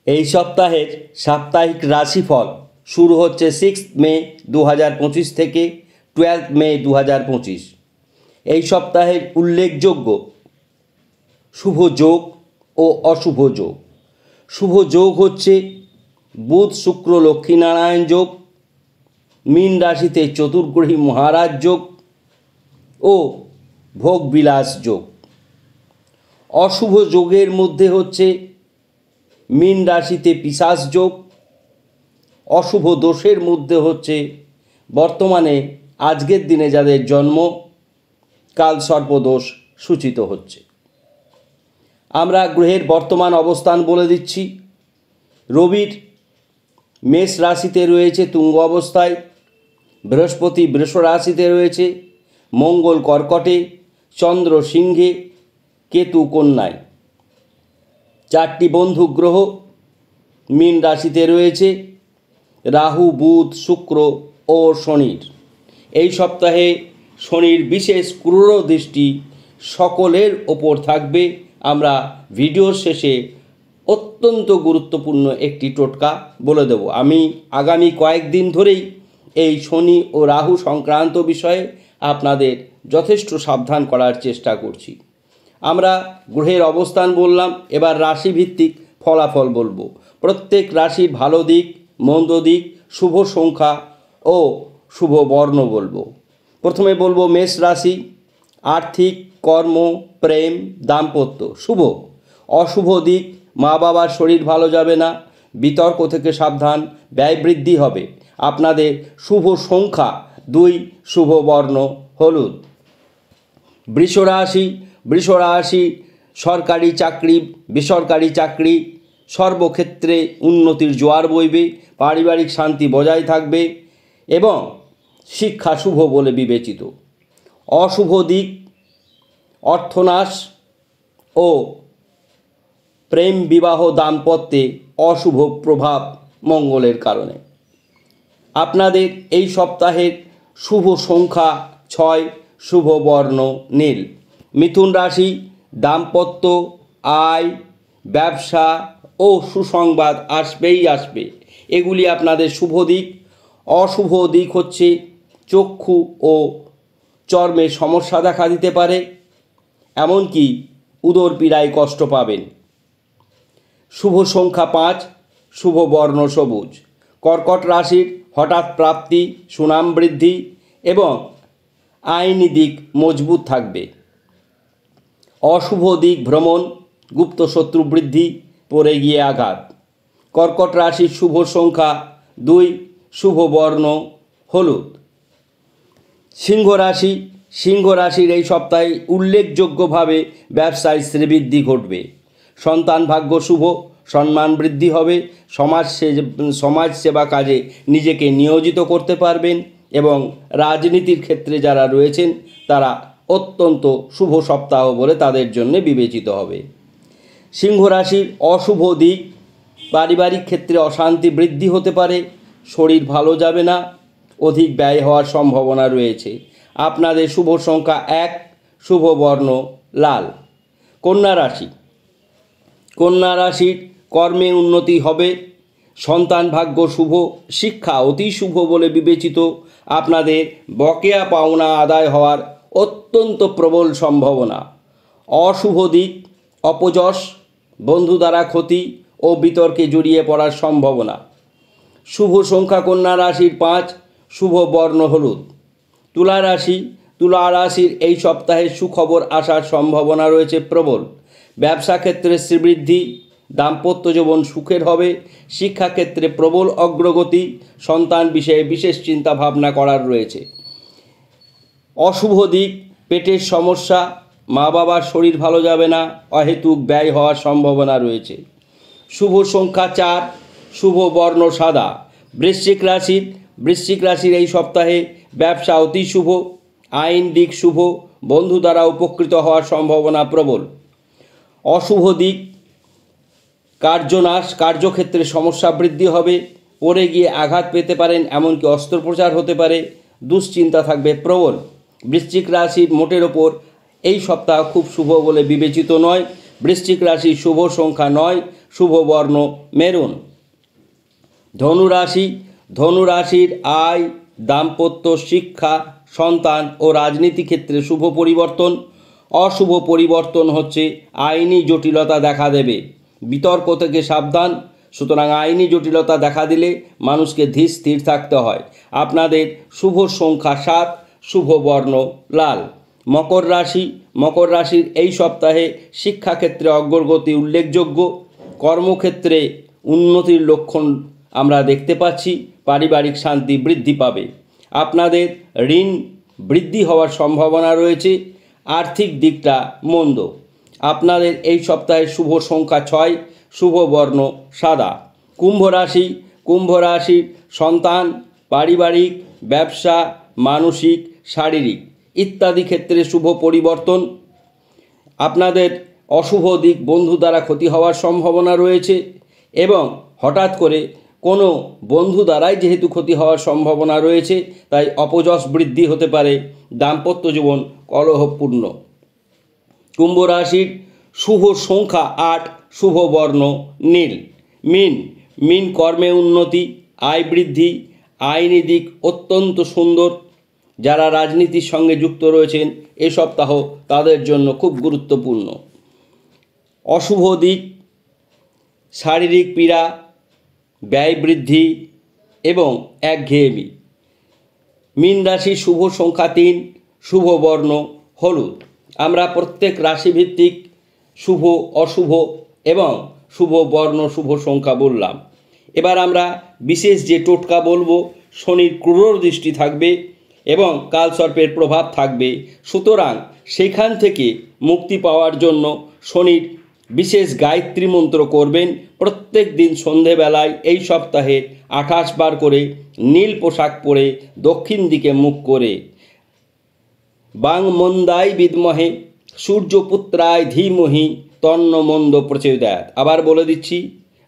এই সপ্তাহের সাপ্তাহিক রাশিফল শুরু হচ্ছে 6 মে 2025 থেকে 12 মে 2025। এই সপ্তাহের উল্লেখযোগ্য শুভ যোগ ও অশুভ যোগ। শুভ যোগ হচ্ছে বুধ শুক্র লক্ষ্মীনারায়ণ যোগ, মীন রাশিতে চতুর্গ্রহী মহারাজ যোগ ও ভোগবিলাস যোগ। অশুভ যোগের মধ্যে হচ্ছে মীন রাশিতে পিশাচ যোগ। অশুভ দোষের মধ্যে হচ্ছে বর্তমানে আজকের দিনে যাদের জন্ম কালসর্পদোষ সূচিত হচ্ছে। আমরা গ্রহের বর্তমান অবস্থান বলে দিচ্ছি। রবির মেষ রাশিতে রয়েছে তুঙ্গ অবস্থায়, বৃহস্পতি বৃষ রাশিতে রয়েছে, মঙ্গল কর্কটে, চন্দ্র সিংহে, কেতু কন্যায়। চারটি বন্ধু গ্রহ মীন রাশিতে রয়েছে, রাহু বুধ শুক্র ও শনির। এই সপ্তাহে শনির বিশেষ ক্রূর দৃষ্টি সকলের ওপর থাকবে। আমরা ভিডিওর শেষে অত্যন্ত গুরুত্বপূর্ণ একটি টোটকা বলে দেব। আমি আগামী কয়েকদিন ধরেই এই শনি ও রাহু সংক্রান্ত বিষয়ে আপনাদের যথেষ্ট সাবধান করার চেষ্টা করছি। আমরা গ্রহের অবস্থান বললাম, এবার রাশিভিত্তিক ফলাফল বলবো। প্রত্যেক রাশির ভালো দিক মন্দ দিক, শুভ সংখ্যা ও শুভ বর্ণ বলবো। প্রথমে বলবো মেষ রাশি। আর্থিক, কর্ম, প্রেম, দাম্পত্য শুভ। অশুভ দিক মা বাবার শরীর ভালো যাবে না, বিতর্ক থেকে সাবধান, ব্যয় বৃদ্ধি হবে। আপনাদের শুভ সংখ্যা 2, শুভ বর্ণ হলুদ। বৃষ রাশি। বৃষ রাশি সরকারি চাকরি বেসরকারি চাকরি সর্বক্ষেত্রে উন্নতির জোয়ার বইবে, পারিবারিক শান্তি বজায় থাকবে এবং শিক্ষা শুভ বলে বিবেচিত। অশুভ দিক অর্থনাশ ও প্রেম বিবাহ দাম্পত্যে অশুভ প্রভাব মঙ্গলের কারণে। আপনাদের এই সপ্তাহের শুভ সংখ্যা 6, শুভ বর্ণ নীল। মিথুন রাশি। দাম্পত্য, আয়, ব্যবসা ও সুসংবাদ আসবে। এগুলি আপনাদের শুভ দিক। অশুভ দিক হচ্ছে চক্ষু ও চর্মে সমস্যা দেখা দিতে পারে, এমনকি উদর পীড়ায় কষ্ট পাবেন। শুভ সংখ্যা 5, শুভ বর্ণ সবুজ। কর্কট রাশির হঠাৎ প্রাপ্তি, সুনাম বৃদ্ধি এবং আইনি দিক মজবুত থাকবে। অশুভ দিক ভ্রমণ, গুপ্ত শত্রু বৃদ্ধি, পড়ে গিয়ে আঘাত। কর্কট রাশির শুভ সংখ্যা 2, শুভ বর্ণ হলুদ। সিংহ রাশি। সিংহ রাশির এই সপ্তাহে উল্লেখযোগ্যভাবে ব্যবসায় শ্রীবৃদ্ধি ঘটবে। সন্তান ভাগ্য শুভ, সম্মান বৃদ্ধি হবে। সমাজ সেবা কাজে নিজেকে নিয়োজিত করতে পারবেন এবং রাজনীতির ক্ষেত্রে যারা রয়েছেন তারা অত্যন্ত শুভ সপ্তাহ বলে তাদের জন্য বিবেচিত হবে। সিংহ রাশির অশুভ দিক পারিবারিক ক্ষেত্রে অশান্তি বৃদ্ধি হতে পারে, শরীর ভালো যাবে না, অধিক ব্যয় হওয়ার সম্ভাবনা রয়েছে। আপনাদের শুভ সংখ্যা 1, শুভ বর্ণ লাল। কন্যা রাশি। কন্যা রাশির কর্মে উন্নতি হবে, সন্তান ভাগ্য শুভ, শিক্ষা অতি শুভ বলে বিবেচিত। আপনাদের বকেয়া পাওনা আদায় হওয়ার অত্যন্ত প্রবল সম্ভাবনা। অশুভ দিক অপযশ, বন্ধু দ্বারা ক্ষতি ও বিতর্কে জড়িয়ে পড়ার সম্ভাবনা। শুভ সংখ্যা কন্যা রাশির 5, শুভ বর্ণ হলুদ। তুলা রাশি। তুলা রাশির এই সপ্তাহে সুখবর আসার সম্ভাবনা রয়েছে প্রবল। ব্যবসা ক্ষেত্রে শ্রীবৃদ্ধি, দাম্পত্য জীবন সুখের হবে, শিক্ষাক্ষেত্রে প্রবল অগ্রগতি, সন্তান বিষয়ে বিশেষ চিন্তা ভাবনা করার রয়েছে। অশুভ দিক পেটের সমস্যা, মা বাবার শরীর ভালো যাবে না, অহেতুক ব্যয় হওয়ার সম্ভাবনা রয়েছে। শুভ সংখ্যা 4, শুভ বর্ণ সাদা। বৃশ্চিক রাশি। বৃশ্চিক রাশির এই সপ্তাহে ব্যবসা অতি শুভ, আইন দিক শুভ, বন্ধু দ্বারা উপকৃত হওয়ার সম্ভাবনা প্রবল। অশুভ দিক কার্যনাশ, কার্যক্ষেত্রে সমস্যা বৃদ্ধি হবে, পড়ে গিয়ে আঘাত পেতে পারেন, এমনকি অস্ত্রোপচার হতে পারে, দুশ্চিন্তা থাকবে প্রবল। বৃশ্চিক রাশির মোটের ওপর এই সপ্তাহ খুব শুভ বলে বিবেচিত নয়। বৃশ্চিক রাশির শুভ সংখ্যা 9, শুভ বর্ণ মেরুন। ধনুরাশি, ধনুরাশির আয়, দাম্পত্য, শিক্ষা, সন্তান ও রাজনীতি ক্ষেত্রে শুভ পরিবর্তন। অশুভ পরিবর্তন হচ্ছে আইনি জটিলতা দেখা দেবে, বিতর্ক থেকে সাবধান। সুতরাং আইনি জটিলতা দেখা দিলে মানুষকে ধীর স্থির থাকতে হয়। আপনাদের শুভ সংখ্যা 7, শুভ বর্ণ লাল। মকর রাশি, মকর রাশির এই সপ্তাহে শিক্ষাক্ষেত্রে অগ্রগতি উল্লেখযোগ্য। কর্মক্ষেত্রে উন্নতির লক্ষণ আমরা দেখতে পাচ্ছি। পারিবারিক শান্তি বৃদ্ধি পাবে। আপনাদের ঋণ বৃদ্ধি হওয়ার সম্ভাবনা রয়েছে। আর্থিক দিকটা মন্দ। আপনাদের এই সপ্তাহে শুভ সংখ্যা 6, শুভ বর্ণ সাদা। কুম্ভ রাশি, কুম্ভ রাশির সন্তান, পারিবারিক, ব্যবসা, মানসিক, শারীরিক ইত্যাদি ক্ষেত্রে শুভ পরিবর্তন। আপনাদের অশুভ দিক, বন্ধু দ্বারা ক্ষতি হওয়ার সম্ভাবনা রয়েছে এবং হঠাৎ করে কোনো বন্ধু দ্বারাই যেহেতু ক্ষতি হওয়ার সম্ভাবনা রয়েছে, তাই অপযশ বৃদ্ধি হতে পারে। দাম্পত্য জীবন কলহপূর্ণ। কুম্ভ রাশির শুভ সংখ্যা 8, শুভ বর্ণ নীল। মীন, মীন কর্মে উন্নতি, আয় বৃদ্ধি, আইনি দিক অত্যন্ত সুন্দর। যারা রাজনীতির সঙ্গে যুক্ত রয়েছেন এ সপ্তাহ তাদের জন্য খুব গুরুত্বপূর্ণ। অশুভ দিক শারীরিক পীড়া, ব্যয় বৃদ্ধি এবং একঘেয়েমি। মীন রাশির শুভ সংখ্যা 3, শুভ বর্ণ হলুদ। আমরা প্রত্যেক রাশিভিত্তিক শুভ, অশুভ এবং শুভ বর্ণ, শুভ সংখ্যা বললাম। এবার আমরা বিশেষ যে টোটকা বলবো, শনির ক্রূর দৃষ্টি থাকবে এবং কালসর্পের প্রভাব থাকবে। সুতরাং সেখান থেকে মুক্তি পাওয়ার জন্য শনির বিশেষ গায়ত্রী মন্ত্র করবেন। প্রত্যেক দিন সন্ধেবেলায় এই সপ্তাহে 28 বার করে নীল পোশাক পরে দক্ষিণ দিকে মুখ করে বাং মন্দায় বিদ্মহে সূর্যপুত্রায় ধীমহি তন্ন মন্দ প্রচোদয়াৎ। আবার বলে দিচ্ছি,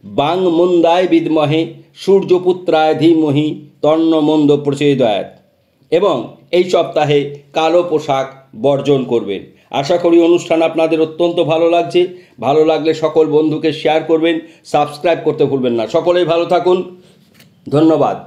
বাং মন্দায় বিদ্মহে সূর্যপুত্রায় ধীমহি তন্ন মন্দ প্রচোদয়াৎ। এবং এই সপ্তাহে কালো পোশাক বর্জন করবেন। আশা করি অনুষ্ঠান আপনাদের অত্যন্ত ভালো লাগছে। ভালো লাগলে সকল বন্ধুকে শেয়ার করবেন, সাবস্ক্রাইব করতে ভুলবেন না। সকলেই ভালো থাকুন। ধন্যবাদ।